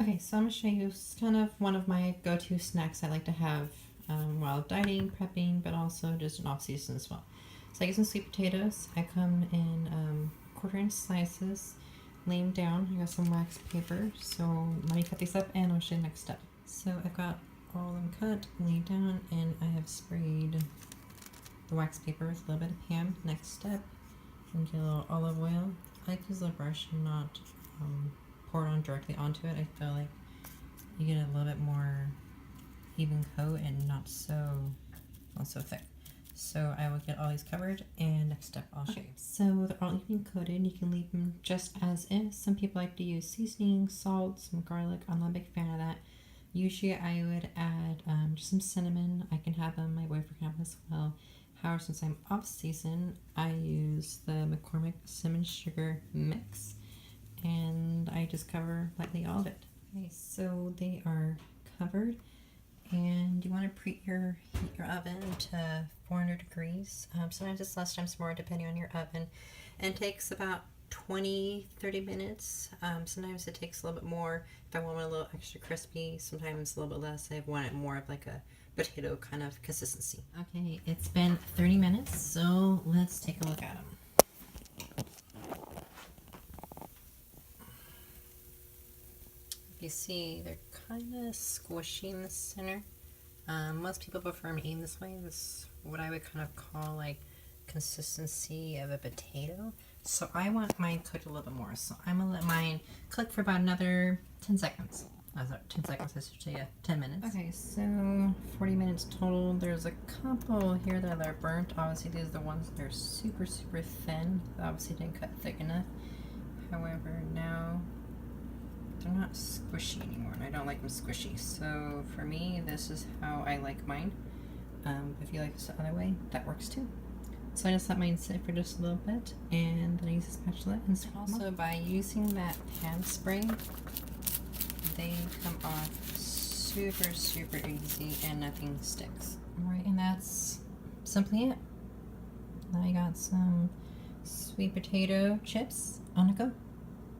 Okay, so I'm going to show you kind of one of my go-to snacks I like to have while dieting, prepping, but also just in off-season as well. So I get some sweet potatoes. I come in quarter-inch slices, lay them down. I got some wax paper, so let me cut these up and I'll show you the next step. So I've got all of them cut, laid down, and I have sprayed the wax paper with a little bit of Pam. Next step, and get a little olive oil. I like to use a brush and not pour it on directly onto it. I feel like you get a little bit more even coat and not so thick. So I will get all these covered, and next step I'll show you. So they're all even coated. You can leave them just as is. Some people like to use seasoning, salt, some garlic. I'm not a big fan of that. Usually I would add just some cinnamon. I can have them, my boyfriend can have them as well. However, since I'm off season, I use the McCormick cinnamon sugar mix, and I just cover lightly all of it. Okay, so they are covered, and you want to preheat your oven to 400 degrees. Sometimes it's less, sometimes more, depending on your oven, and it takes about 20-30 minutes. Sometimes it takes a little bit more if I want it a little extra crispy. Sometimes a little bit less. I want it more of like a potato kind of consistency. Okay, it's been 30 minutes, so let's take a look at them. You see, they're kind of squishy in the center. Most people prefer them eaten this way. This is what I would kind of call like consistency of a potato. So I want mine cooked a little bit more. So I'm gonna let mine cook for about another 10 seconds. 10 seconds, I should say 10 minutes. Okay, so 40 minutes total. There's a couple here that are burnt. Obviously, these are the ones that are super thin. Obviously, didn't cut thick enough. However, now they're not squishy anymore, and I don't like them squishy. So for me, this is how I like mine. If you like this the other way, that works too. So I just let mine sit for just a little bit, and then I use a spatula and also by using that pan spray, they come off super easy and nothing sticks. Alright, and that's simply it. Now I got some sweet potato chips on the go.